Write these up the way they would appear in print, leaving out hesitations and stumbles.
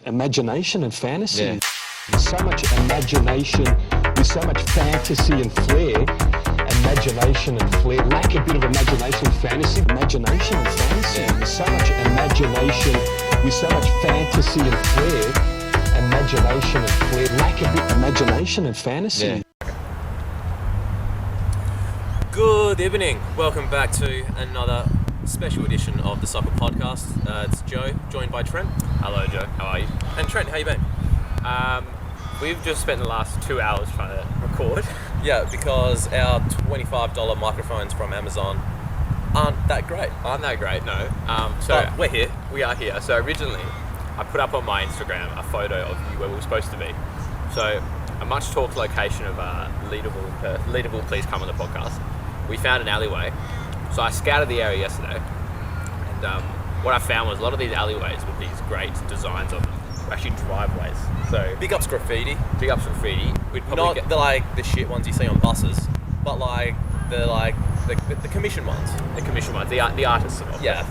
imagination and fantasy. Yeah. So much imagination, with so much fantasy and flair. Imagination and flair. Lack a bit of imagination and fantasy. Imagination and fantasy. Yeah. So much imagination, with so much fantasy and flair. Imagination and flair. Lack a bit of imagination and fantasy. Yeah. Good evening. Welcome back to another special edition of the Sokkah podcast. It's Joe, joined by Trent. Hello Joe, how are you? And Trent, how you been? We've just spent the last 2 hours trying to record. Yeah, because our $25 microphones from Amazon aren't that great. Aren't that great? No. But we're here. We are here. So originally, I put up on my Instagram a photo of you where we were supposed to be. So a much talked location of Leadable, please come on the podcast. We found an alleyway. So I scouted the area yesterday, and what I found was a lot of these alleyways with these great designs on them were actually driveways. So Big ups graffiti. Big ups graffiti. We'd probably Not get the shit ones you see on buses, but the commission ones. the commission ones, the artists of Yeah.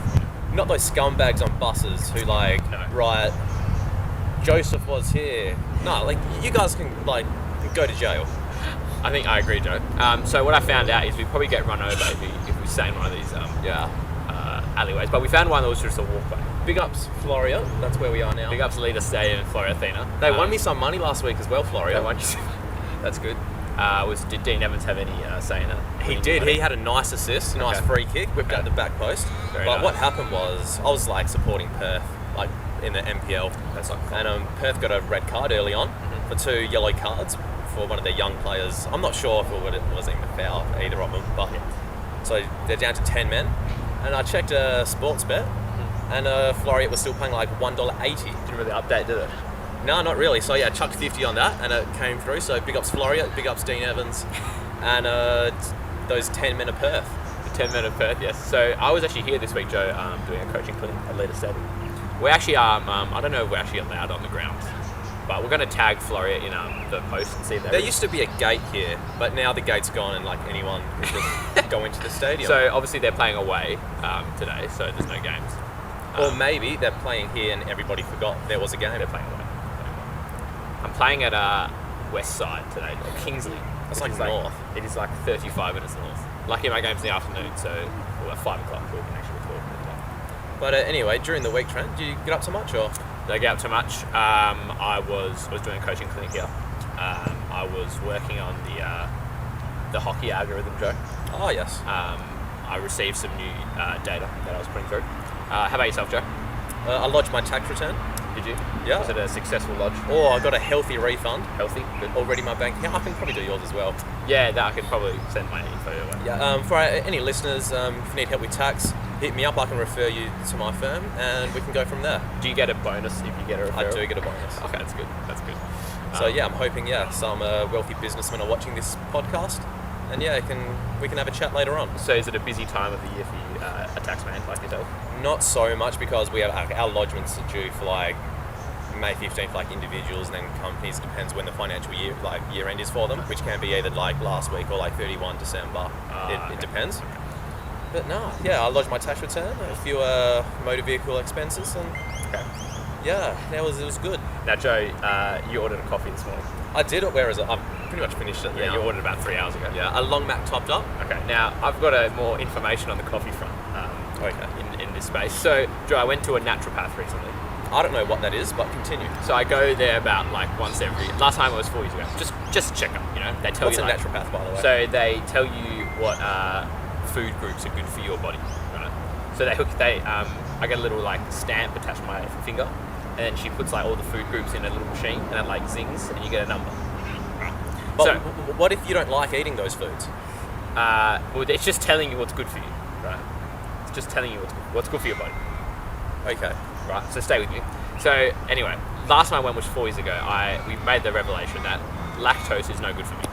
Not those scumbags on buses who No. write, Joseph was here. No, you guys can go to jail. I think I agree, Joe. So what I found out is we probably get run over if we stay in one of these alleyways. But we found one that was just a walkway. Big ups Floria. That's where we are now. Big ups to Leader Stadium in Florathena. They won me some money last week as well, Floria. That's good. Did Dean Evans have any say in it? He did. He had a nice assist, nice free kick, whipped out the back post. Very but nice. what happened was, I was supporting Perth, in the MPL. That's not cool. And Perth got a red card early on for 2 yellow cards for one of their young players. I'm not sure if it was even a foul, either of them. But so they're down to 10 men. And I checked a sports bet, and Floriat was still paying $1.80. Didn't really update, did it? No, not really. So yeah, chucked 50 on that, and it came through. So big ups Floria, big ups Dean Evans, and those 10 men of Perth. The 10 men of Perth, yes. So I was actually here this week, Joe, doing a coaching clinic at Leader Stadium. We actually are, I don't know if we're actually allowed on the ground, but we're going to tag Floria in the post and see if There used to be a gate here, but now the gate's gone, and anyone can just go into the stadium. So obviously they're playing away today, so there's no games. Or maybe they're playing here and everybody forgot there was a game. They're playing away. I'm playing at West Side today, or Kingsley. That's which is north. It is 35 minutes north. Lucky my game's in the afternoon, so at 5 o'clock we can actually record. But anyway, during the week, Trent, did you get up to much, or? Did I get up to much? I was doing a coaching clinic here. I was working on the hockey algorithm, Joe. Oh yes. I received some new data that I was putting through. How about yourself, Joe? I lodged my tax return. Did you? Yeah. Was it a successful lodge? Oh, I got a healthy refund. Healthy? Good. Already in my bank. Yeah, I can probably do yours as well. Yeah, that I could probably send my info your way. Yeah. For any listeners, if you need help with tax, hit me up. I can refer you to my firm, and we can go from there. Do you get a bonus if you get a referral? I do get a bonus. Okay, that's good. That's good. So yeah, I'm hoping some wealthy businessmen are watching this podcast, and we can have a chat later on. So is it a busy time of the year for you, a taxman like yourself? Not so much, because we have our lodgements are due for May 15th for individuals, and then companies. Depends when the financial year year end is for them, which can be either last week or 31 December. It depends. But no, yeah, I lodged my tax return, a few motor vehicle expenses, and yeah, it was good. Now, Joe, you ordered a coffee this morning. I did it, whereas I've pretty much finished it. Yeah, now. you ordered about 3 hours ago. Yeah, a long Mac topped up. Okay, now I've got more information on the coffee front. In this space. So, Joe, I went to a naturopath recently. I don't know what that is, but continue. So I go there about once every. Last time it was 4 years ago. Just check up, They tell What's you a naturopath, by the way? So they tell you what food groups are good for your body, right? So I get a little stamp attached to my finger, and then she puts all the food groups in a little machine, and it zings, and you get a number. But So what if you don't like eating those foods? well, it's just telling you what's good for you, right? It's just telling you what's good for your body. Okay. Right, so stay with me. So anyway, last time I went was 4 years ago. We made the revelation that lactose is no good for me.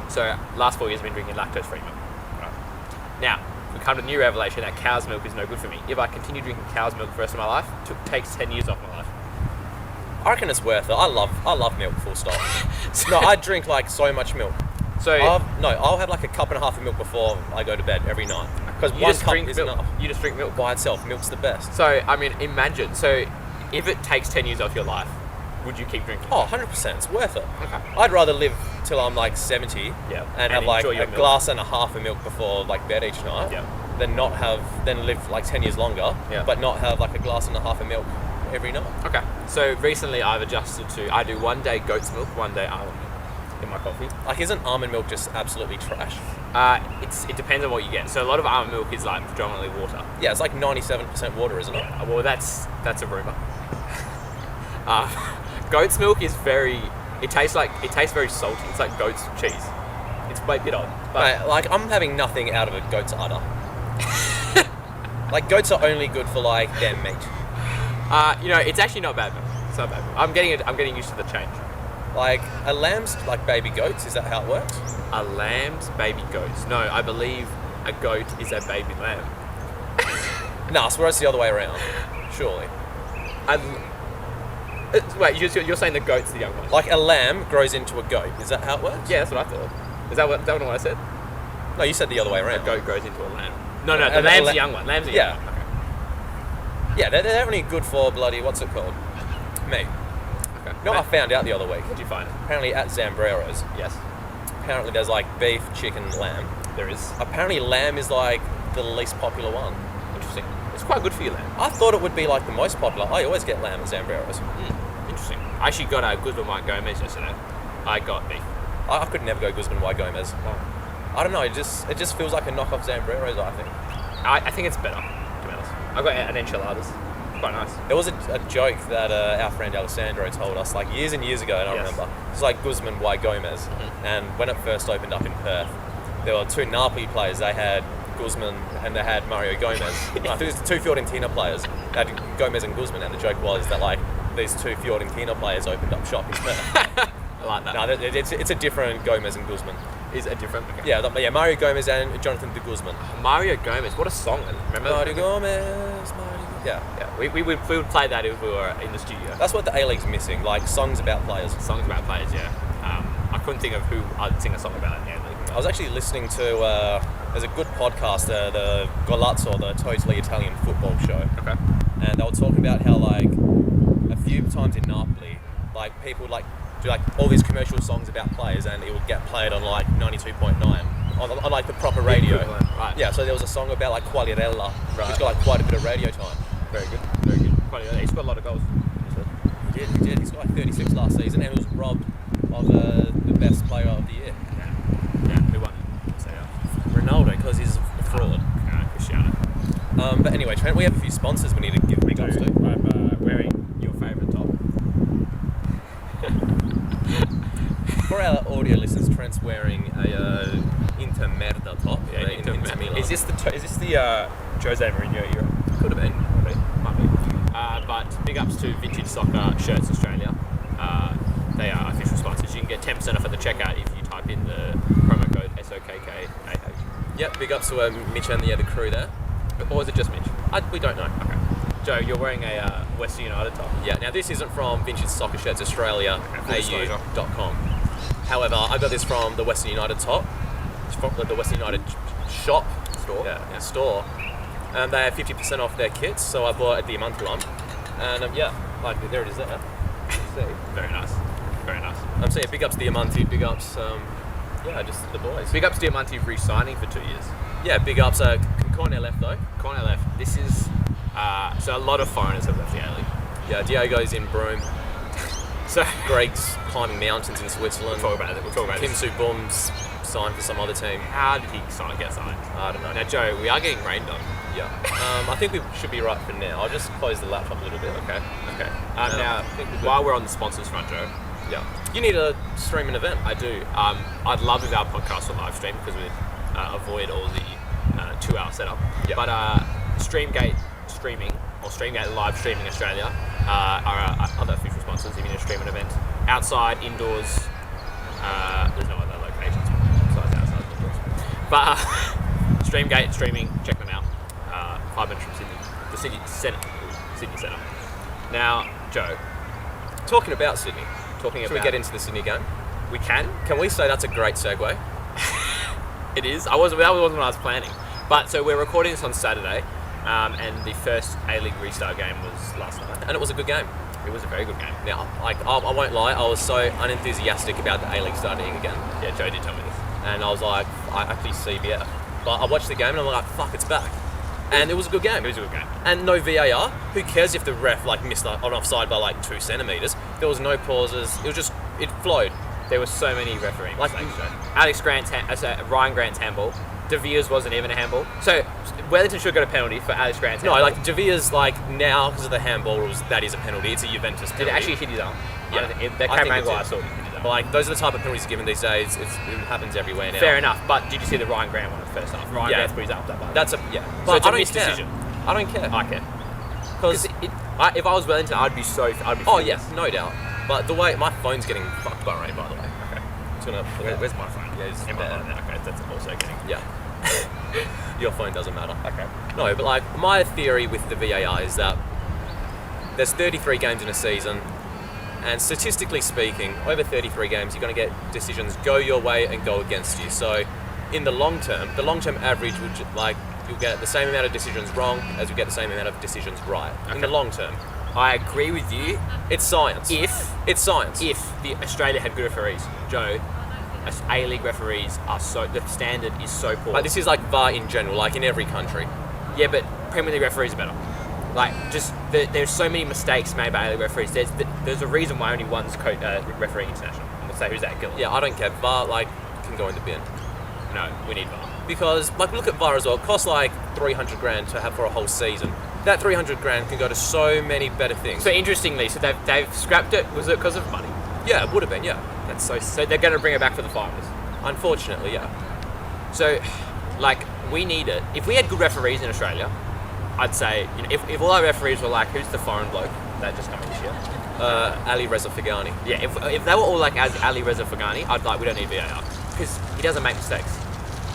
So last 4 years I've been drinking lactose-free milk. Right. Now, we come to the new revelation that cow's milk is no good for me. If I continue drinking cow's milk for the rest of my life, it takes 10 years off my life. I reckon it's worth it. I love milk, full stop. No, I drink so much milk. So I'll have a cup and a half of milk before I go to bed every night. Because one cup is enough. You just drink milk by itself. Milk's the best. So, I mean, imagine. So, if it takes 10 years off your life, would you keep drinking? Oh, 100%. It's worth it. Okay. I'd rather live till I'm like 70 Yeah. and have And like enjoy your a milk. glass and a half of milk before like bed each night Yeah. than live like 10 years longer, Yeah. but not have like a glass and a half of milk every night. Okay. So recently I've adjusted to, I do 1 day goat's milk, 1 day almond milk in my coffee. Like, isn't almond milk just absolutely trash? It depends on what you get. So a lot of almond milk is like predominantly water. Yeah, it's like 97% water, isn't it? Well, that's a rumor. Goat's milk is it tastes very salty. It's like goat's cheese. It's a bit odd. But Mate, like, I'm having nothing out of a goat's udder. Like, goats are only good for like their meat. it's actually not bad milk. It's not bad milk. I'm getting used to the change. Like, a lamb's like baby goats, is that how it works? A lamb's baby goats. No, I believe a goat is a baby lamb. Nah, so it's the other way around. Surely. Wait, you're saying the goat's the young one? Like, a lamb grows into a goat, is that how it works? Yeah, that's what I thought. Is that what I said? No, you said the other way around. A goat grows into a lamb. No, the And lamb's the young one. Lamb's the young Yeah. one. Okay. Yeah, they're only good for bloody, what's it called? Meat. Okay. You know what I found out the other week? What did you find? Apparently at Zambrero's, Yes, apparently there's like beef, chicken, lamb. there is. Apparently lamb is like the least popular one. Interesting. It's quite good for you, lamb. I thought it would be like the most popular. I always get lamb at Zambrero's. Interesting. I actually got a Guzman White Gomez yesterday. I got beef. I could never go Guzman Y Gomez. I don't know, it just feels like a knockoff Zambrero's, I think. I think it's better, to be honest. I got an enchiladas. Quite nice. There was a joke that our friend Alessandro told us like years and years ago, and I Yes. remember. It's like Guzman Y Gomez. And when it first opened up in Perth, there were two Napoli players. They had Guzman and they had Mario Gomez. I think it was two Fiorentina players. They had Gomez and Guzman, and the joke was that like these two Fiorentina players opened up shop in Perth. I like that. No, it's a different Gomez and Guzman. Is a different. Okay. Yeah, Mario Gomez and Jonathan de Guzman. Mario Gomez. What a song! Remember? Mario Gomez, Mario. Yeah. Yeah. We would play that if we were in the studio. That's what the A-League's missing, like songs about players. Songs about players. Yeah. I couldn't think of who I'd sing a song about in the A-League. I was actually listening to, there's a good podcast, the Golazzo, the Totally Italian Football Show. Okay. And they were talking about how, like, a few times in Napoli, like, people would, like, do, like, all these commercial songs about players, and it would get played on, like, 92.9, on like, the proper radio. Right. Yeah, so there was a song about, like, Quagliarella, Right. which got, like, quite a bit of radio time. Very good. Very good. Quite good. He's got a lot of goals. He did. He's got, like, 36 last season, and was robbed of the best player of the year. Yeah. Who won? So, Ronaldo, because he's a fraud. Cristiano. But anyway, Trent, we have a few sponsors we need to give big ups to. I'm wearing your favourite top. For our audio listeners, Trent's wearing a Inter Merda top. Inter Milan. Is this the Jose Mourinho era? Could have been. Might be. But big ups to Vintage Soccer Shirts Australia. They are official sponsors. You can get 10% off at the checkout if you type in the promo code SOKKAH. Yep, big ups to Mitch and the other crew there. Or was it just Mitch? We don't know. Okay. Joe, you're wearing a Western United top. Yeah, now this isn't from Vintage Soccer Shirts Australia, full disclosure. AU.com. However, I got this from the Western United top. It's from the Western United shop store. Yeah. Store. And they have 50% off their kits, so I bought a Diamantulum. And there it is there. See. Very nice. Very nice. I'm saying big ups Diamanti, big ups, just the boys. Big ups Diamante re-signing for 2 years. Yeah, big ups. Corner left though. Corner left. This is so a lot of foreigners have left the A-League. Yeah, Diego's in Broome. So Greg's climbing mountains in Switzerland. We'll talk about it. Kim Soo-Boom's signed for some other team. How did he get signed? I don't know. Now, Joe, we are getting rained on. Yeah. I think we should be right for now. I'll just close the laptop a little bit. Okay. I Now, think we're good. while we're on the sponsors front, Joe, Yeah. You need to stream an event. I do. I'd love if our podcast were live stream because we'd avoid all the 2-hour setup. Yeah. But Streamgate Streaming or Streamgate Live Streaming Australia are our other official sponsors. If you need to stream an event outside, indoors, there's no other locations besides outside and indoors. But Streamgate Streaming, check them out. 5 minutes from Sydney, the Sydney Centre. Now, Joe, Talking about Sydney. Should Should we get into the Sydney game? We can. Can we say that's a great segue? It is. That wasn't what I was planning. But so we're recording this on Saturday. And the first A-League restart game was last night. And it was a good game. It was a very good game. Now, like, I won't lie, I was so unenthusiastic about the A-League starting again. Yeah, Joe did tell me this. And I was like, I actually CBF. But I watched the game and I'm like, fuck, it's back. And it was a good game. It was a good game. And no VAR. Who cares if the ref like missed an offside by like 2 centimetres? There was no pauses. It was just, it flowed. There were so many refereeing mistakes. Alex Grant's Ryan Grant's handball. De Veer's wasn't even a handball. So Wellington should got a penalty for Alex Grant's handball. No, like De Veer's like now because of the handball rules, that is a penalty. It's a Juventus penalty. Did it actually hit his arm? Yeah. That camera angle I saw it hit his arm. But like those are the type of penalties given these days. It happens everywhere now. Fair enough. But did you see the Ryan Grant one at the first half? Ryan Grant's put his arm up. That's a So it's I a don't missed care. decision. I don't care. I care. Because if I was Wellington, I'd be oh furious. yes, no doubt. But the way my phone's getting fucked by rain, by the way. Okay. It's gonna. Where's my phone? Yeah, it's in my there. phone. Okay, that's also getting. Yeah. Your phone doesn't matter. Okay. No, but like my theory with the VAR is that there's 33 games in a season, and statistically speaking, over 33 games, you're going to get decisions go your way and go against you. So, in the long term average would you'll get the same amount of decisions wrong as you get the same amount of decisions right. Okay. In the long term. I agree with you. It's science. It's science. If Australia had good referees, Joe, A-League referees the standard is so poor. Like this is like VAR in general, like in every country. Yeah, but Premier League referees are better. Like, just there's so many mistakes made by A-League referees. There's a reason why only one's refereeing international. I'm gonna say who's that? Gillen. Yeah, I don't care. VAR can go in the bin. No, we need VAR. Because look at VAR as well. It costs like 300 grand to have for a whole season. That 300 grand can go to so many better things. So interestingly, they've scrapped it. Was it because of money? Yeah, it would have been. Yeah. That's so they're going to bring it back for the finals. Unfortunately, yeah. So, like, we need it. If we had good referees in Australia, I'd say, you know, if all our referees were like, who's the foreign bloke that just come in this year? Ali Reza Fagani. Yeah, if they were all like as Ali Reza Fagani, I'd like, we don't need VAR because he doesn't make mistakes.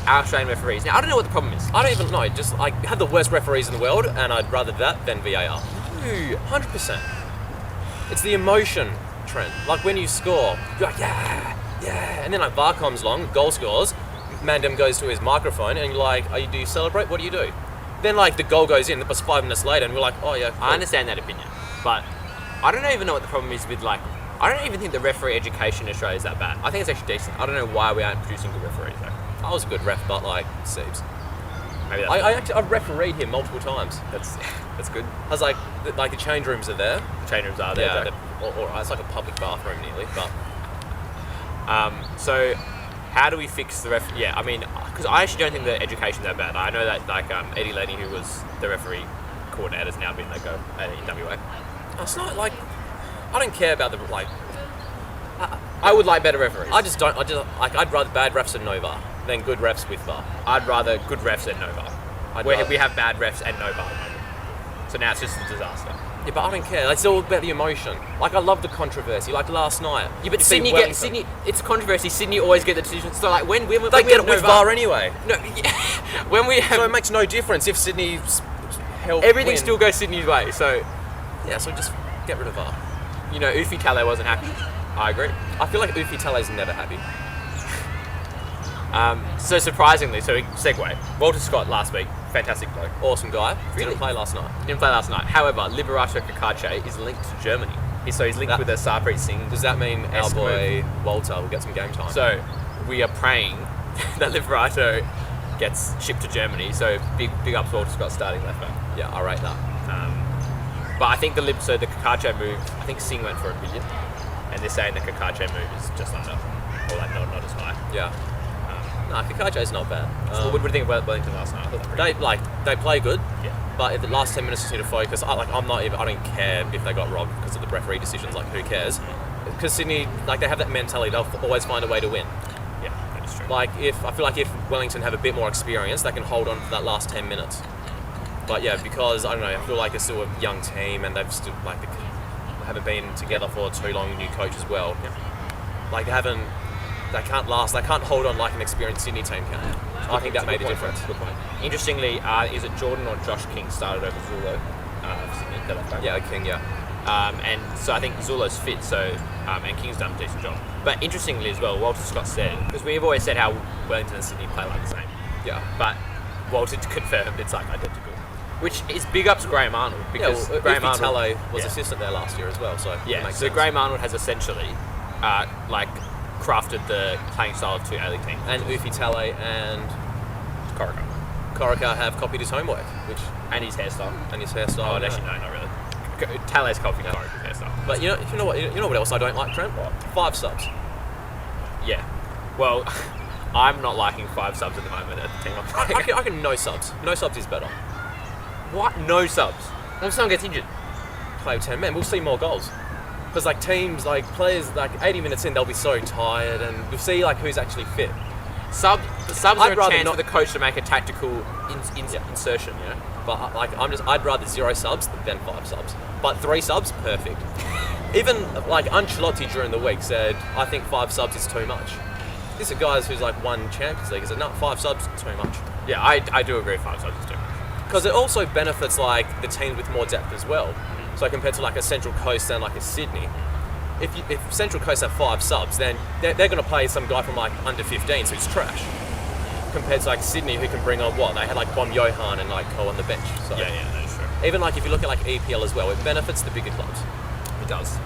Our Australian referees. Now, I don't know what the problem is. I don't even know. Just like have the worst referees in the world, and I'd rather that than VAR. No, 100%. It's the emotion, Trent. Like when you score, you're like, yeah, and then like VAR comes along, goal scores, Mandem goes to his microphone, and you're like, do you celebrate? What do you do? Then like the goal goes in, but 5 minutes later, and we're like, oh yeah. Cool. I understand that opinion, but I don't even know what the problem is with like. I don't even think the referee education in Australia is that bad. I think it's actually decent. I don't know why we aren't producing good referees though. I was a good ref, but like Siebes. Maybe that's I've refereed him multiple times. That's good. I was like the change rooms are there. The change rooms are there. Yeah, all right. It's like a public bathroom nearly, but. So, how do we fix the ref? Yeah, I mean, because I actually don't think the education's that bad. I know that like Eddie Lenny, who was the referee coordinator, has now been let go in WA. It's not like I don't care about the like. I would like better referees. I'd rather bad refs and no VAR than good refs with VAR. I'd rather good refs and no VAR. We have bad refs and no VAR at the moment. So now it's just a disaster. Yeah, but I don't care. It's all about the emotion. Like I love the controversy. Like last night. Yeah, but Sydney. It's controversy. Sydney always get the decisions. So like when they get it with VAR anyway. No, when we have. So it makes no difference if Sydney help. Everything still goes Sydney's way. So yeah, so just get rid of VAR. You know, Ufi Tale wasn't happy. I agree. I feel like Ufi Tale's never happy. So surprisingly, segue. Walter Scott last week, fantastic bloke, Awesome guy. Really? Didn't play last night. However, Liberato Kakache is linked to Germany. He's linked with Sarpreet Singh. Does that mean our boy Walter will get some game time? So we are praying that Liberato gets shipped to Germany. So big ups Walter Scott starting left back. Yeah, I rate that. But I think the Kakache move, I think Singh went for $1 million, and they're saying the Kakache move is just under, or like not as high. Yeah. Kakache's not bad. So what do you think about Wellington last night? I thought they play good. Yeah. But in the last 10 minutes, just need to focus. I don't care if they got robbed because of the referee decisions. Like, who cares? Because Sydney, they have that mentality. They'll always find a way to win. Yeah, that is true. I feel like if Wellington have a bit more experience, they can hold on for that last 10 minutes. But yeah, because I don't know, I feel like it's still a young team and they've still they haven't been together for too long. New coach as well. Yeah. They can't last. They can't hold on like an experienced Sydney team can. I think that made a difference. Good point. Interestingly, is it Jordan or Josh King started over Zulo for Sydney? Yeah, King. Yeah. And so I think Zulo's fit. So and King's done a decent job. But interestingly as well, Walter Scott said, because we've always said how Wellington and Sydney play like the same. Yeah. But Walter confirmed it's like identical. Which is big up to Graham Arnold because Graham Ufi Arnold Tale was assistant there last year as well, so Yeah, it makes so sense. Graham Arnold has essentially crafted the playing style of two A-League teams. And Ufi Tale and Corica have copied his homework, And his hairstyle. and his hairstyle. Oh, yeah. actually, no, not really. Tale's copied Corica's hairstyle. But you know what else I don't like, Trent? What? 5 subs. Yeah. Well, I'm not liking 5 subs at the moment at the team I'm playing. I can no subs. No subs is better. What? No subs? What if someone gets injured? Play with 10 men, we'll see more goals. Because like teams, like players, like 80 minutes in, they'll be so tired, and we'll see like who's actually fit. Subs I'd are a rather chance not- for the coach to make a tactical insertion, you know? But I'd rather 0 subs than 5 subs. But 3 subs, perfect. Even like Ancelotti during the week said, I think 5 subs is too much. These are guys who's like won Champions League. He said, no, 5 subs too much. Yeah, I do agree 5 subs is too much. Because it also benefits like the teams with more depth as well. So compared to like a Central Coast and like a Sydney, if Central Coast have 5 subs, then they're going to play some guy from like under 15, so it's trash. Compared to like Sydney, who can bring on what? They had like Bom Johan and like Cole on the bench. So Yeah, that is true. even like if you look at like EPL as well, it benefits the bigger clubs. It does.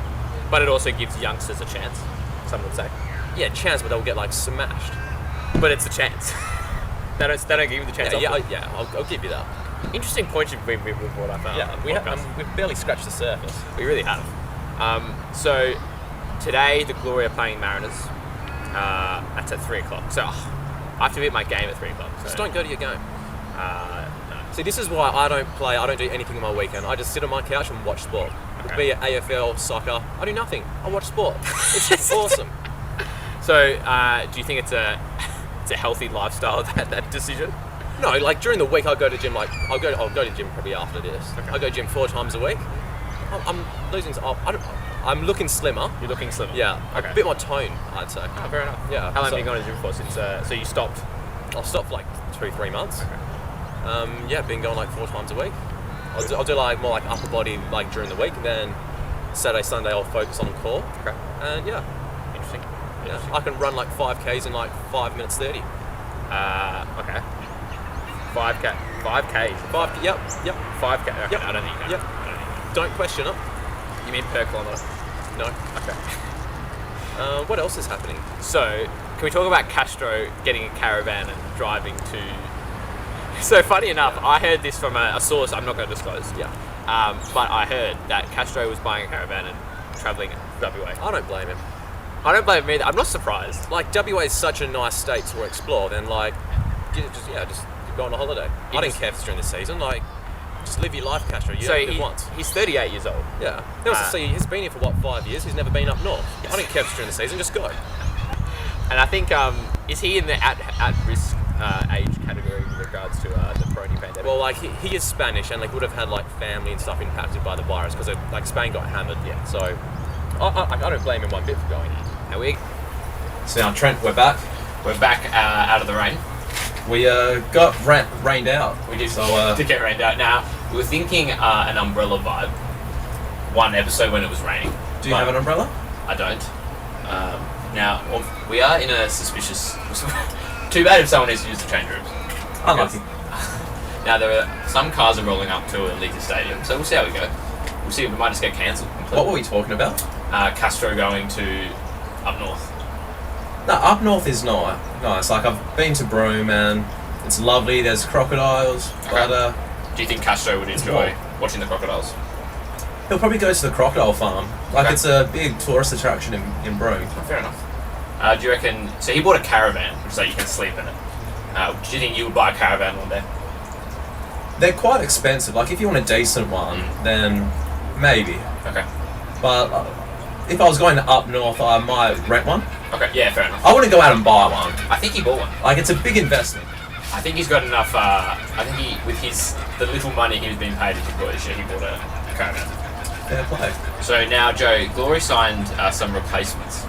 But it also gives youngsters a chance, some would say. Yeah, chance, but they'll get like smashed. But it's a chance. they don't give you the chance. I'll give you that. Interesting point you've brought up. We've barely scratched the surface. We really have. So today the Glory are playing Mariners. That's at 3 o'clock. So I have to be at my game at 3 o'clock. So. Just don't go to your game. No. See, this is why I don't do anything on my weekend. I just sit on my couch and watch sport. Okay. Be it AFL, soccer, I do nothing. I watch sport. It's awesome. So do you think it's a healthy lifestyle, that decision? No, like during the week I go to gym. Like I'll go to gym probably after this. Okay. I go to gym 4 times a week. I'm losing. I'm looking slimmer. You're looking slimmer. Yeah, Okay. a bit more tone, I'd say. Oh, fair enough. Yeah. How long so, have you gone to the gym for since? So you stopped. I'll stop for like 2-3 months. Okay. Been going like 4 times a week. I'll do like more like upper body like during the week, and then Saturday, Sunday I'll focus on core. Okay. And yeah, Interesting. I can run like 5Ks in like 5 minutes 30. Okay. 5K. 5Ks. Yep. 5K. Okay. Yep. I don't think you can. Yep. Don't question it. You mean per kilometre? No. Okay. What else is happening? So, can we talk about Castro getting a caravan and driving to... So, funny enough, I heard this from a source I'm not going to disclose. Yeah. But I heard that Castro was buying a caravan and travelling WA. I don't blame him. I don't blame him either. I'm not surprised. Like WA is such a nice state to explore. Then like, just go on a holiday. I didn't care if it's during the season. Like, just live your life, Castro. You only live once. He's 38 years old. Yeah. He wants to see. He's been here for what 5 years. He's never been up north. I don't care if it's during the season. Just go. And I think, is he in the at-risk age category in regards to the Corona pandemic? Well, like he is Spanish, and like would have had like family and stuff impacted by the virus because like Spain got hammered. Yeah. So I don't blame him one bit for going. Now we So now Trent, we're back. We're back out of the rain. We got rained out. We did So to get rained out. Now we were thinking an umbrella vibe. One episode when it was raining. do you have an umbrella? I don't. Now we are in a suspicious. Too bad if someone needs to use the change rooms. Unlucky. Now there are some cars are rolling up to Leeds Stadium, so we'll see how we go. We'll see if we might just get cancelled completely. What were we talking about? Castro going to up north. No, up north is nice. Like I've been to Broome and it's lovely. There's crocodiles, but Do you think Castro would enjoy watching the crocodiles? he'll probably go to the crocodile farm. Like Okay. it's a big tourist attraction in Broome. Oh, fair enough. Do you reckon? So he bought a caravan, which is like you can sleep in it. Do you think you would buy a caravan one day? They're quite expensive. Like if you want a decent one, then maybe. Okay. But if I was going to up north, I might rent one. Okay. Yeah, fair enough. I wouldn't go out and buy one. I think he bought one. Like it's a big investment. I think he's got enough. I think with the little money he was being paid as a shit, he bought a caravan. Fair play. So now, Joe, Glory signed some replacements.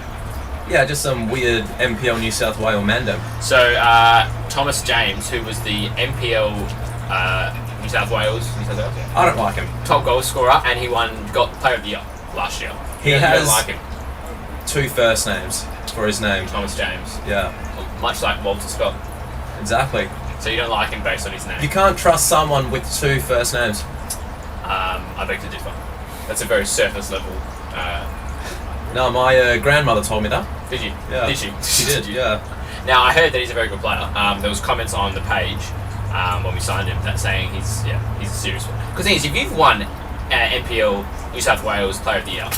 Yeah, just some weird MPL New South Wales mandem. So Thomas James, who was the MPL New South Wales I don't like him. top goal scorer, and he won Player of the Year last year. He You has don't like him, 2 first names for his name. Thomas James, Yeah, much like Walter Scott. exactly. So you don't like him based on his name? You can't trust someone with 2 first names. I beg to differ. That's a very surface level. No, my grandmother told me that. Did you? Yeah. Did she? She did, yeah. Now I heard that he's a very good player. There was comments on the page when we signed him that saying he's a serious one. Because the thing is, if you've won NPL New South Wales Player of the Year,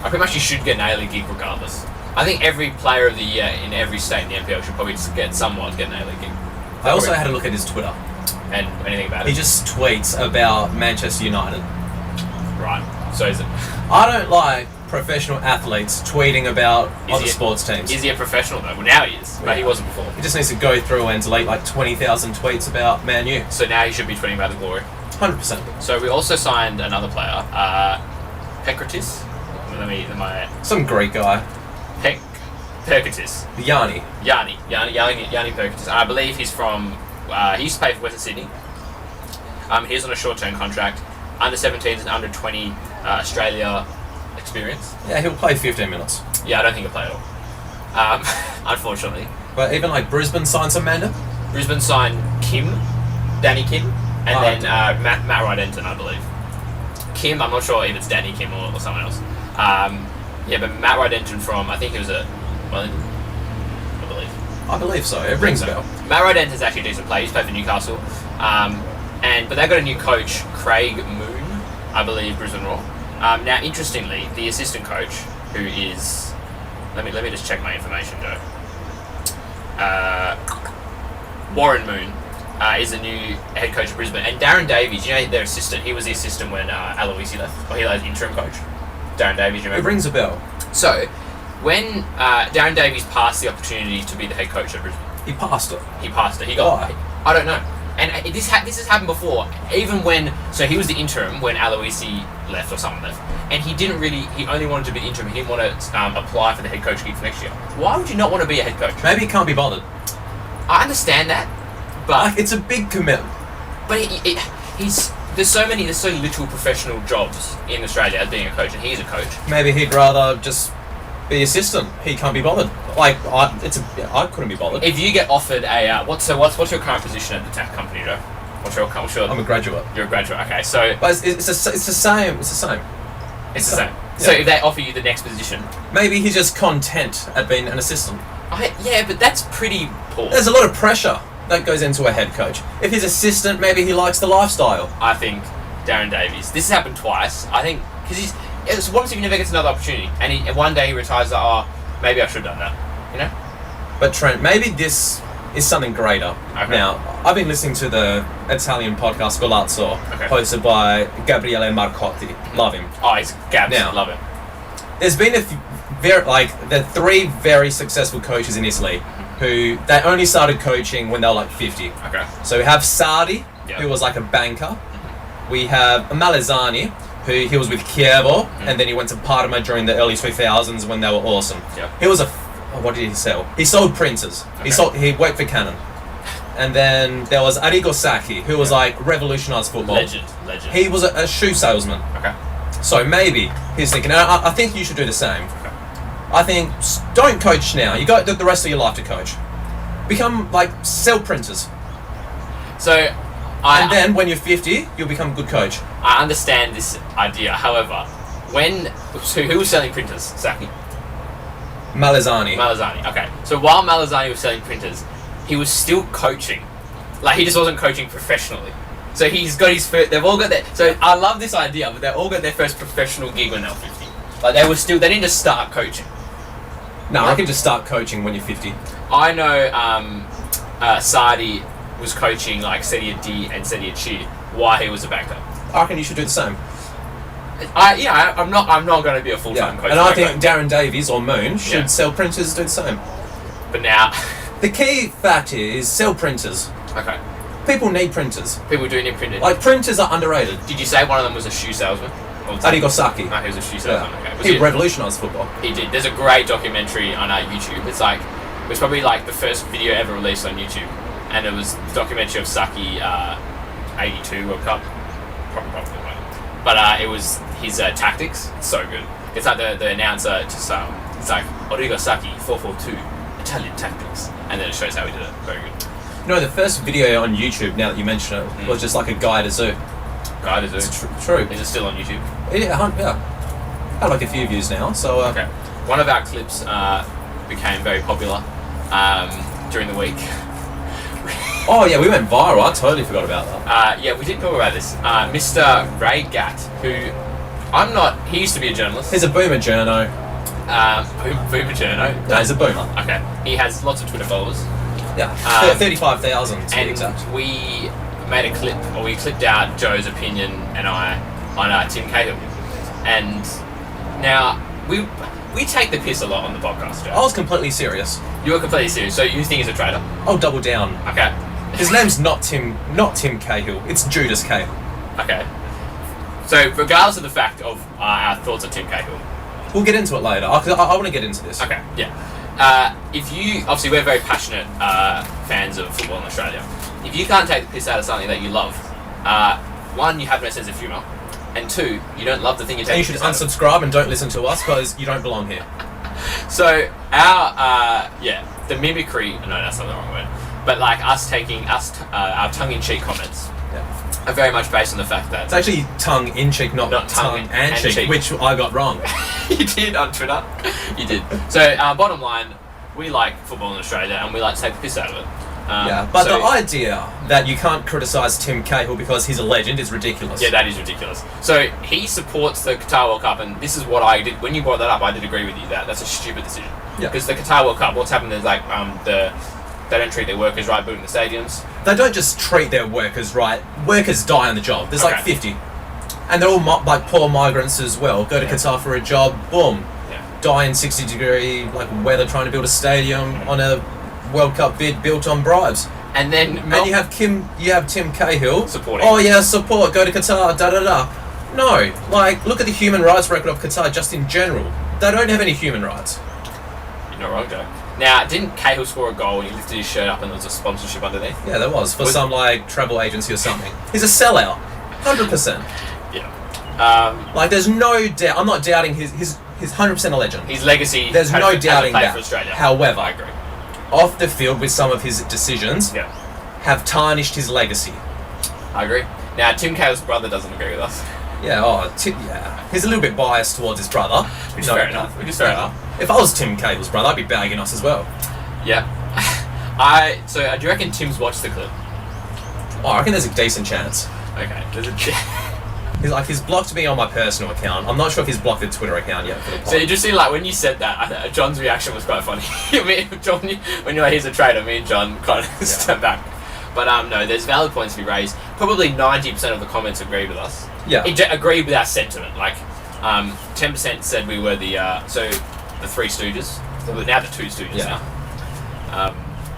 pretty much you should get an A-League gig regardless. I think every Player of the Year in every state in the NPL should probably just get an A-League gig. I also had a look at his Twitter. And anything about He it? just tweets about Manchester United. Right. So is it? I don't like professional athletes tweeting about Is other he- sports teams. Is he a professional though? Well, now he is, but he wasn't before. He just needs to go through and delete like 20,000 tweets about Man U. So now he should be tweeting about the glory. 100%. So we also signed another player, Pekratis. Some Greek guy. Perkatis. Yanni. Yanni Perkatis. I believe he's from. He used to play for Western Sydney. He's on a short-term contract, under 17s and under 20 Australia experience. Yeah, he'll play 15 minutes. Yeah, I don't think he'll play at all. Unfortunately, But even like Brisbane signed some man. Brisbane signed Danny Kim, and Oh, then Matt Rydenton, I believe. Kim, I'm not sure if it's Danny Kim or someone else. Yeah, but Matt Rydenton from, I think it was a Wellington, I believe. I believe so. It rings a bell. Matt Rydenton's actually a decent player. He's played for Newcastle. But they've got a new coach, Craig Moon, I believe, Brisbane Roar. Now, interestingly, the assistant coach, who is... Let me just check my information, Joe. Warren Moon is the new head coach of Brisbane. And Darren Davies, you know their assistant, he was the assistant when Aloisi left. Or he was interim coach. Darren Davies, you It remember? rings a bell. So, when Darren Davies passed the opportunity to be the head coach of Brisbane, He passed it. he passed it. He got... Why? I don't know. And this has happened before. Even when... So he was the interim when Aloisi left or someone left. And he didn't really... He only wanted to be interim. He didn't want to apply for the head coach gig for next year. Why would you not want to be a head coach? Maybe he can't be bothered. I understand that. But... Like, it's a big commitment. But he's... There's so little professional jobs in Australia as being a coach. And he's a coach. Maybe he'd rather just be assistant. He can't be bothered. Like, I couldn't be bothered. If you get offered a... What's your current position at the tech company, Joe? What's your I'm a graduate. You're a graduate. Okay, so... But it's the same. It's the same. It's the same. Yeah. So if they offer you the next position... Maybe he's just content at being an assistant. Yeah, but that's pretty poor. There's a lot of pressure that goes into a head coach. If he's assistant, maybe he likes the lifestyle. I think Darren Davies. This has happened twice. I think because what if he never gets another opportunity and one day he retires? Maybe I should have done that. You know. But Trent, maybe this is something greater. Okay. Now, I've been listening to the Italian podcast Golazzo, Okay. hosted by Gabriele Marcotti. Love him. Oh, he's Gabs. Now. Love it. There's been the 3 very successful coaches in Italy who they only started coaching when they were like 50. Okay. So we have Sardi, Yeah. who was like a banker. We have Malesani, who he was with Chievo, and then he went to Parma during the early 2000s when they were awesome. Yeah. He was what did he sell? He sold printers. Okay. He worked for Canon. And then there was Arrigo Sacchi, who was like revolutionised football. Legend. He was a shoe salesman. Okay. So maybe he's thinking, I think you should do the same. Okay. I think don't coach now. You got the rest of your life to coach. Become sell printers. So, And then when you're 50, you'll become a good coach. I understand this idea. However, who was selling printers? Saki. Malesani. Malesani. Okay. So while Malesani was selling printers, he was still coaching. Like he just wasn't coaching professionally. So he's got his first. They've all got their. So I love this idea, but they all got their first professional gig when they were 50. Like they didn't just start coaching. No, I can just start coaching when you're 50. I know Sardi was coaching like Serie D and Serie C while he was a banker. I reckon you should do the same. I'm not going to be a full-time coach. And I think Darren Davies or Moon should Yeah. sell printers, do the same. But now, The key fact is sell printers. okay, People need printers. people doing it printed. Like, printers are underrated. Did you say one of them was a shoe salesman? Arrigo Sacchi. No, he was a shoe salesman. Okay. Was He he- revolutionised football. He did. There's a great documentary on YouTube. It was probably like the first video ever released on YouTube, and it was a documentary of Saki 82 World Cup. Probably won't. But it was his tactics. It's so good. It's like the announcer just it's like Origo Saki 442 Italian tactics, and then it shows how he did it. Very good. No, the first video on YouTube, now that you mention it, was just like a guy at a zoo. Guy to do. It's true. Is it still on YouTube? Yeah. Had like a few views now, so... Okay. One of our clips became very popular during the week. Oh yeah, we went viral. I totally forgot about that. Yeah, we did talk about this. Mr. Ray Gatt, who he used to be a journalist. He's a boomer journo. Boomer journo. No, he's a boomer. Okay. He has lots of Twitter followers. Yeah, 35,000 to be exact. And we made a clip, or we clipped out Joe's opinion and I on Tim Cahill. And now, we take the piss a lot on the podcast, Joe. I was completely serious. You were completely serious, so you think he's a traitor? I'll double down. Okay. His name's not Tim Cahill. It's Judas Cahill. Okay. So, regardless of the fact of our thoughts on Tim Cahill, we'll get into it later. I want to get into this. okay, yeah. If you obviously we're very passionate fans of football in Australia. If you can't take the piss out of something that you love, one, you have no sense of humour, and two, you don't love the thing you're taking. And you should unsubscribe and don't listen to us because you don't belong here. So our the mimicry. No, that's not the wrong word. But like us taking our tongue-in-cheek comments are very much based on the fact that It's actually tongue-in-cheek, not tongue-and-cheek, which I got wrong. You did on Twitter. You did. So bottom line, we like football in Australia and we like to take the piss out of it. But the idea that you can't criticise Tim Cahill because he's a legend is ridiculous. Yeah, that is ridiculous. So he supports the Qatar World Cup, and this is what I did when you brought that up. I did agree with you that that's a stupid decision. Yeah. Because the Qatar World Cup, what's happened is like they don't treat their workers right, booting the stadiums. They don't just treat their workers right. Workers die on the job. There's like 50. And they're all like poor migrants as well. Go to Qatar for a job, boom. Yeah. Die in 60-degree like weather trying to build a stadium on a World Cup bid built on bribes. And then And you have Tim Cahill supporting. Oh yeah, support, go to Qatar, da. No, like look at the human rights record of Qatar just in general. They don't have any human rights. You're not wrong, Joe. Now, didn't Cahill score a goal and he lifted his shirt up and there was a sponsorship underneath? Yeah, there was some like travel agency or something. He's a sellout, 100%. Yeah. Like there's no doubt. I'm not doubting his 100% a legend. His legacy. There's no doubting that. For Australia. However, I agree. Off the field with some of his decisions have tarnished his legacy. I agree. Now, Tim Cahill's brother doesn't agree with us. Yeah, he's a little bit biased towards his brother. Which is fair enough. If I was Tim Cahill's brother, I'd be bagging us as well. Yeah. So, do you reckon Tim's watched the clip? Oh, I reckon there's a decent chance. Okay. He's blocked me on my personal account. I'm not sure if he's blocked the Twitter account yet for the pod. So you just see, like, when you said that, John's reaction was quite funny. John, when you're like, he's a traitor, me and John kind of stepped back. But no, there's valid points to be raised. Probably 90% of the comments agree with us. Yeah. Agree with our sentiment. Like, 10% said we were the Three Stooges. We're now the Two Stooges now.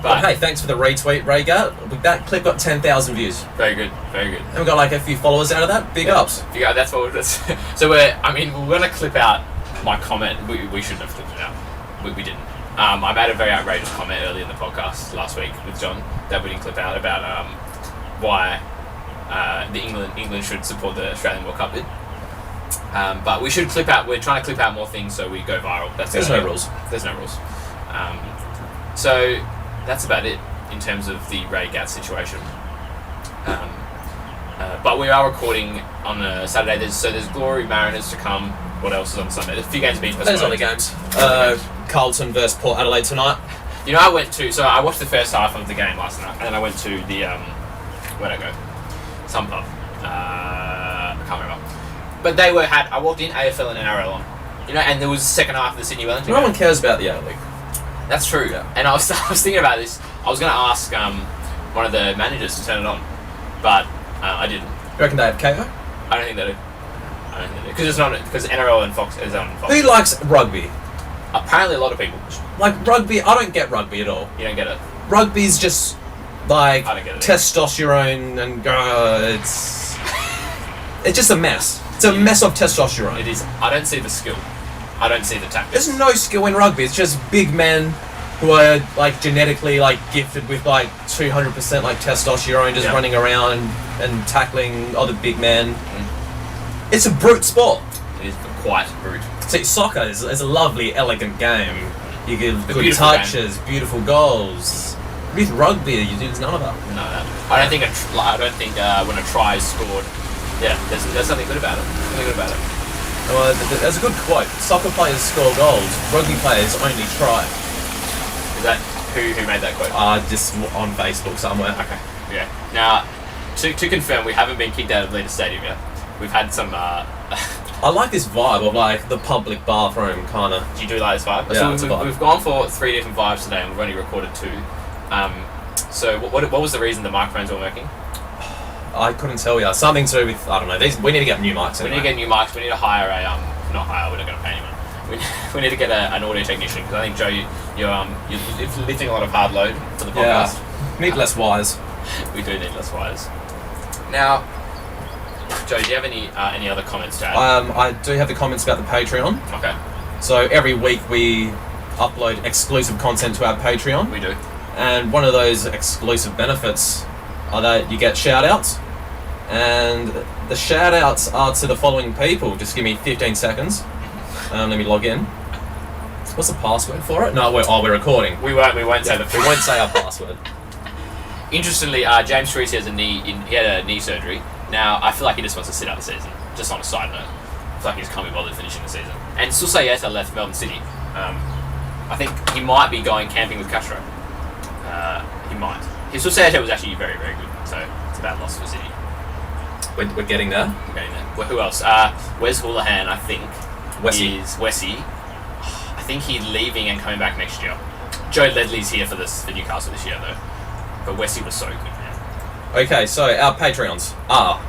But hey, thanks for the retweet, Rhaegar. That clip got 10,000 views. Very good. And we got like a few followers out of that. Big ups. Yeah, that's what we're... So we're going to clip out my comment. We shouldn't have clipped it out. We didn't. I made a very outrageous comment earlier in the podcast last week with John that we didn't clip out about why England should support the Australian World Cup bid. But we should clip out. We're trying to clip out more things so we go viral. There's no rules. There's no rules. So that's about it in terms of the Ray Gatt situation. But we are recording on a Saturday. There's Glory Mariners to come. What else is on Sunday? There's a few games being postponed. There's only games. Carlton versus Port Adelaide tonight. You know, I watched the first half of the game last night, and then I went to the where'd I go? Some pub. I can't remember. But I walked in AFL and NRL on. You know, and there was the second half of the Sydney Wellington. No one cares about the A-League. That's true. Yeah. And I was thinking about this. I was going to ask one of the managers to turn it on, but I didn't. You reckon they have KO? I don't think they do. Because NRL and Fox is on Fox. Who likes rugby? Apparently a lot of people. Like rugby, I don't get rugby at all. You don't get it? Rugby's just like I don't get it testosterone and it's just a mess. It's a mess of testosterone. It is. I don't see the skill. I don't see the tactics. There's no skill in rugby. It's just big men who are like genetically like gifted with like 200% like testosterone, just running around and tackling other big men. It's a brute sport. It is quite brute. See, soccer is a lovely, elegant game. You give good touches, beautiful goals. With rugby, there's none of that. No. I don't think when a try is scored, there's something good about it. Well, there's a good quote. Soccer players score goals. Rugby players only try. Is that who made that quote? Just on Facebook somewhere. Okay. Yeah. Now, to confirm, we haven't been kicked out of Leader Stadium yet. We've had some. I like this vibe of like the public bathroom kind of. Do you do like this vibe? Yeah, it's a So vibe. we've gone for 3 different vibes today, and we've only recorded 2. So what was the reason the microphones weren't working? I couldn't tell you. Something to do with, I don't know. We need to get new mics. We need to get new mics. We need to hire not hire. We're not going to pay anyone. We need to get an audio technician, because I think Joe, you're lifting a lot of hard load for the podcast. Yeah. Need less wires. We do need less wires. Now, Joe, do you have any other comments to add? I do have the comments about the Patreon. Okay, So every week we upload exclusive content to our Patreon. we do. And one of those exclusive benefits are that you get shout-outs. And the shout-outs are to the following people. Just give me 15 seconds. Let me log in. What's the password for it? No, we're recording. We won't say the. We won't say our password. Interestingly, James Treese has he had a knee surgery. Now, I feel like he just wants to sit out the season. Just on a side note, I feel like he just can't be bothered finishing the season. And Susayeta left Melbourne City. I think he might be going camping with Castro. He might. His Susayeta was actually very, very good. So it's a bad loss for City. We're getting there. We're getting there. Well, who else? Wes Houlihan, I think, is Wessie. I think he's leaving and coming back next year. Joe Ledley's here for Newcastle this year, though. But Wessie was so good, man. Okay, so our Patreons are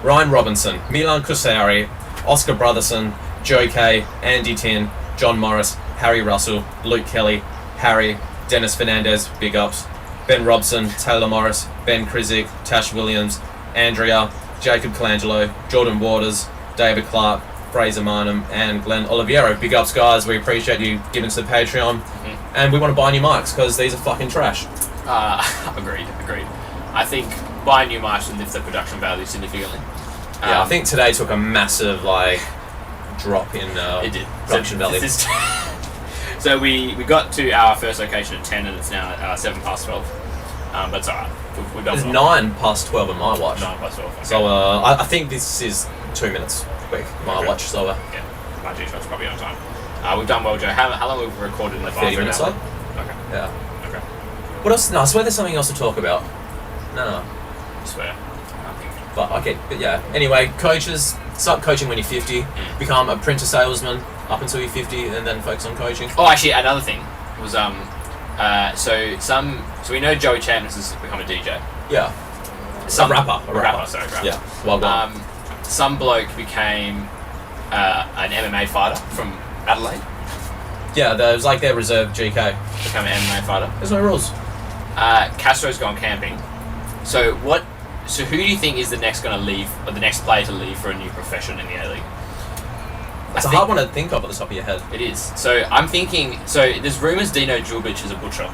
Ryan Robinson, Milan Kusari, Oscar Brotherson, Joe Kay, Andy Tin, John Morris, Harry Russell, Luke Kelly, Harry, Dennis Fernandez, big ups, Ben Robson, Taylor Morris, Ben Krizik, Tash Williams, Andrea, Jacob Colangelo, Jordan Waters, David Clark, Fraser Marnham, and Glenn Oliviero. Big ups, guys. We appreciate you giving us the Patreon. Mm-hmm. And we want to buy new mics because these are fucking trash. Agreed. I think buying new mics will lift the production value significantly. Yeah, I think today took a massive drop in it did. production value. So we got to our first location at 10, and it's now at 7 past 12. But it's alright. We've done It's well. 9 past 12 in my watch. 9 past 12. Okay. So I think this is 2 minutes quick, my Okay. watch. So Yeah, my G-Shot's probably on time. We've done well, Joe. How long have we recorded in the 30 minutes. Okay. Yeah. Okay. What else? No, I swear there's something else to talk about. No. I swear. I think. But okay, but yeah. Anyway, coaches, start coaching when you're 50. Become a printer salesman up until you're 50, and then focus on coaching. Oh, actually, another thing was so we know Joey Chapman has become a DJ. Yeah. Some a rapper. Sorry, rapper. Yeah. Well done. Some bloke became an MMA fighter from Adelaide. Yeah, there's their reserve GK. Become an MMA fighter. There's no rules. Castro's gone camping. So who do you think is the next going to leave, or the next player to leave for a new profession in the A-League? It's a hard one to think of at the top of your head. It is. So I'm thinking. So there's rumours Dino Djurbic is a butcher.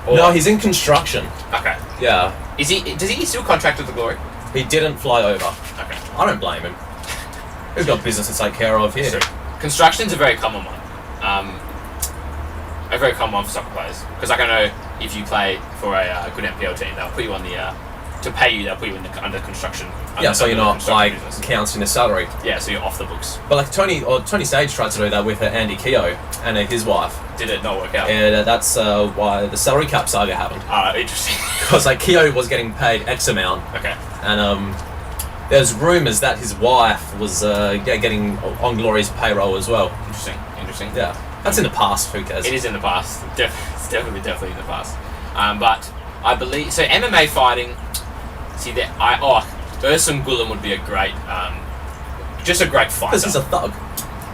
No, he's in construction. Okay. Yeah. Is he? Does he still contract with the Glory? He didn't fly over. Okay. I don't blame him. We've got business to take care of here. So, construction's a very common one. A very common one for soccer players, because I know if you play for a good NPL team, they'll put you on to pay you. They'll put you under construction. Yeah, so you're not business. counting the salary. Yeah, so you're off the books. But Tony Sage tried to do that with Andy Keogh and his wife. Did it not work out? Yeah, that's why the salary cap saga happened. Interesting. Because Keogh was getting paid X amount. Okay. And there's rumours that his wife was getting on Glory's payroll as well. Interesting. Yeah, that's in the past. Who cares? It is in the past. It's definitely in the past. But I believe so. MMA fighting. See that Ersan Gulam would be a great, just a great fighter. Because he's a thug.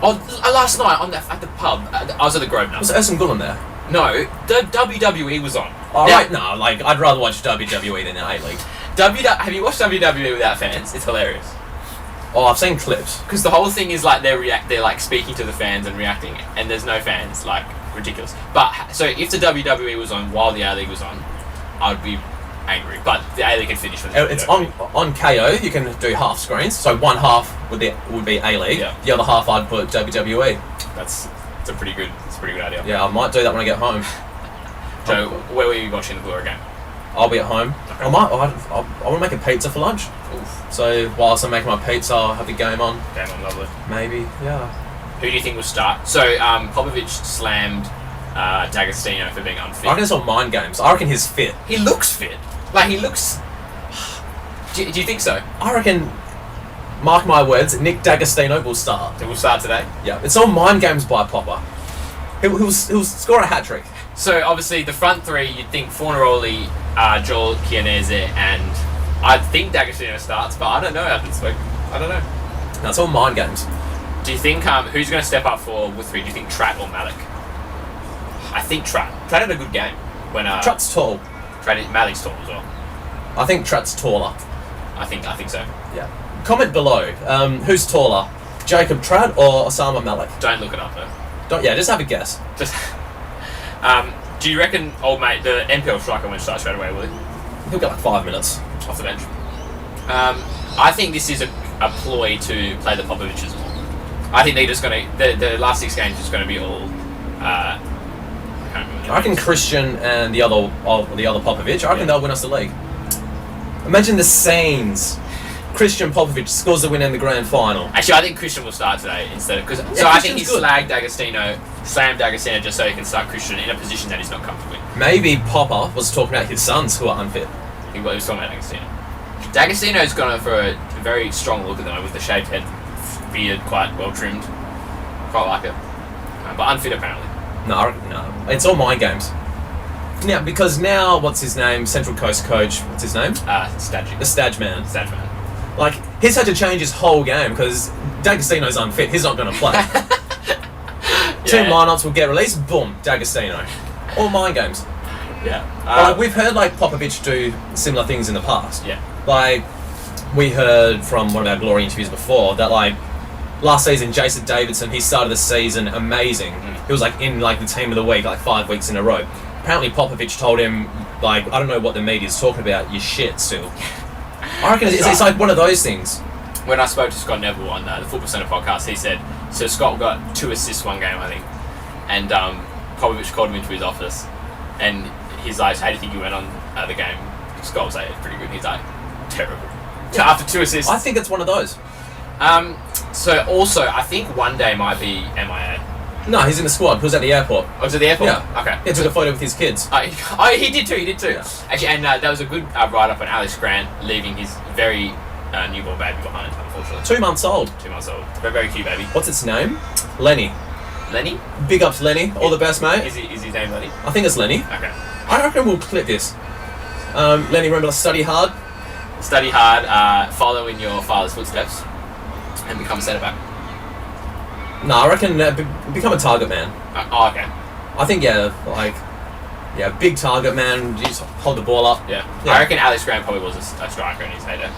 Last night at the pub, I was at the Grosvenor. Was Ersan Gulam there? No, the WWE was on. Alright, no, I'd rather watch WWE than A-League. Have you watched WWE without fans? It's hilarious. Oh, I've seen clips. Because the whole thing is they're speaking to the fans and reacting, and there's no fans, ridiculous. But so if the WWE was on while the A-League was on, I'd be angry. But the A-League can finish with it. It's on KO. You can do half screens. So one half would be A-League. Yeah. The other half I'd put WWE. It's a pretty good idea. Yeah, I might do that when I get home. Joe, where were you watching the Blu-ray game? I'll be at home. Okay. I want to make a pizza for lunch. Oof. So whilst I'm making my pizza, I'll have the game on. Game on, lovely. Maybe, yeah. Who do you think will start? So, Popovic slammed D'Agostino for being unfit. I reckon it's all mind games. I reckon he's fit. He looks fit. Like, he looks... Do you think so? I reckon, mark my words, Nick D'Agostino will start. It will start today? Yeah, it's all mind games by Popper. He'll score a hat-trick. So, obviously, the front three, you'd think Fornaroli, Joel Chianese, and I think D'Agostino starts, but I don't know after this week. I don't know. No, it's all mind games. Do you think, who's going to step up for with three? Do you think Trat or Malik? I think Trat. Trat had a good game. When Trat's tall. Malik's tall as well. I think Trat's taller. I think so. Yeah. Comment below, who's taller? Jacob Trat or Osama Malik? Don't look it up though. Just have a guess. Just. Do you reckon, old mate, the NPL striker won't start straight away, will he? He'll get like 5 minutes. Off the bench. I think this is a ploy to play the Popoviches more. I think they're just going to... The last 6 games is going to be all... I can't remember. I reckon Christian and the other Popovic, I reckon they'll win us the league. Imagine the scenes. Christian Popovic scores the win in the grand final. Actually, I think Christian will start today instead of... So I think he slammed D'Agostino just so he can start Christian in a position that he's not comfortable in. Maybe Popper was talking about his sons who are unfit. He was talking about D'Agostino. D'Agostino's gone for a very strong look at them with the shaved head, beard quite well trimmed. Quite like it. But unfit apparently. No, it's all mind games. Now, because now, what's his name? Central Coast coach, what's his name? Stadgy. The Stadge man. Stadge man. Like, he's had to change his whole game because D'Agostino's unfit. He's not going to play. Two lineups will get released. Boom, D'Agostino. All mind games. Yeah. Like, we've heard like Popovic do similar things in the past. Yeah. Like, we heard from one of our Glory interviews before that like last season, Jason Davidson, he started the season amazing. He was like in like the team of the week like 5 weeks in a row. Apparently Popovic told him like, I don't know what the media's talking about, you're shit still. I reckon it's like one of those things. When I spoke to Scott Neville on the Football Centre podcast, he said, so Scott got 2 assists one game, I think, and Popovic called him into his office, and he's like, how do you think you went on the game? Scott was like, it's pretty good. He's like, terrible. So after 2 assists. I think it's one of those. So also, I think one day might be MIA. No, he's in the squad. He was at the airport. Oh, was it the airport? Yeah. Okay. He took a photo with his kids. He did too. Yeah. Actually, and that was a good write-up on Alex Grant leaving his very newborn baby behind, unfortunately. 2 months old. 2 months old. Very, very cute baby. What's its name? Lenny. Lenny? Big ups, Lenny. All the best, mate. Is his name Lenny? I think it's Lenny. Okay. I reckon we'll clip this. Lenny, remember to study hard. Study hard, follow in your father's footsteps, and become a centre-back. No, I reckon become a target man. Okay. I think, big target man, you just hold the ball up. Yeah. I reckon Alex Grant probably was a striker in his heyday.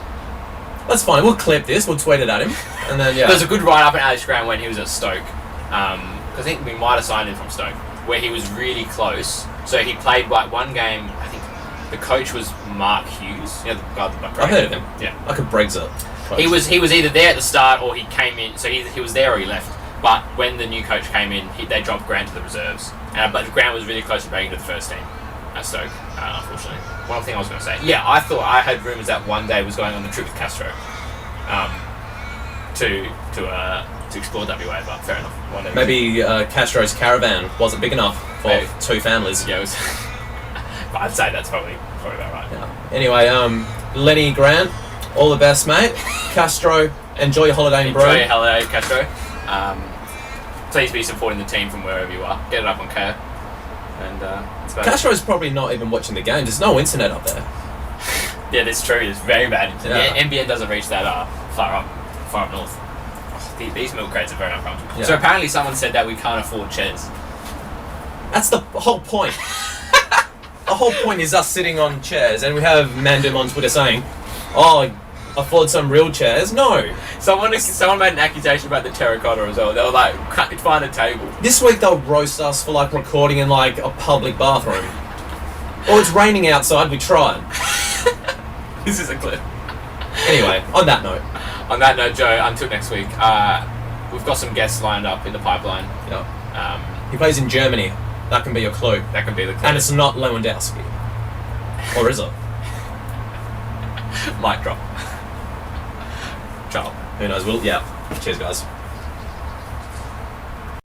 That's fine, we'll clip this, we'll tweet it at him, and then, There's a good write-up on Alex Grant when he was at Stoke. I think we might have signed him from Stoke, where he was really close. So he played like one game, I think the coach was Mark Hughes. You know, the guy that I've heard of him. Yeah. Like a Brexit coach. He was either there at the start or he came in, so he was there or he left. But when the new coach came in, they dropped Grant to the reserves. But Grant was really close to breaking to the first team at Stoke, unfortunately. One thing I was going to say. Yeah, I had rumours that one day was going on the trip with Castro to explore WA, but fair enough. One day Maybe Castro's caravan wasn't big enough for Maybe. 2 families. Yeah, it was. But I'd say that's probably about right. Yeah. Anyway, Lenny Grant, all the best, mate. Castro, enjoy your holiday in Broome. Enjoy your holiday, Castro. Please be supporting the team from wherever you are. Get it up on Care. And that's about Castro's probably not even watching the game. There's no internet up there. Yeah, that's true. It's very bad. Yeah. NBN doesn't reach that far up north. Oh, these milk crates are very uncomfortable. Yeah. So apparently someone said that we can't afford chairs. That's the whole point. The whole point is us sitting on chairs, and we have Mandem on Twitter saying, "Oh, afford some real chairs." No. Someone made an accusation about the terracotta as well. They were like, can't find a table. This week they'll roast us for like recording in like a public bathroom. Or it's raining outside. We tried. This is a clip. Anyway, on that note. On that note, Joe, until next week, we've got some guests lined up in the pipeline. Yeah. He plays in Germany. That can be your clue. That can be the clue. And it's not Lewandowski. Or is it? Mic drop. Ciao. Who knows? Yeah. Cheers, guys.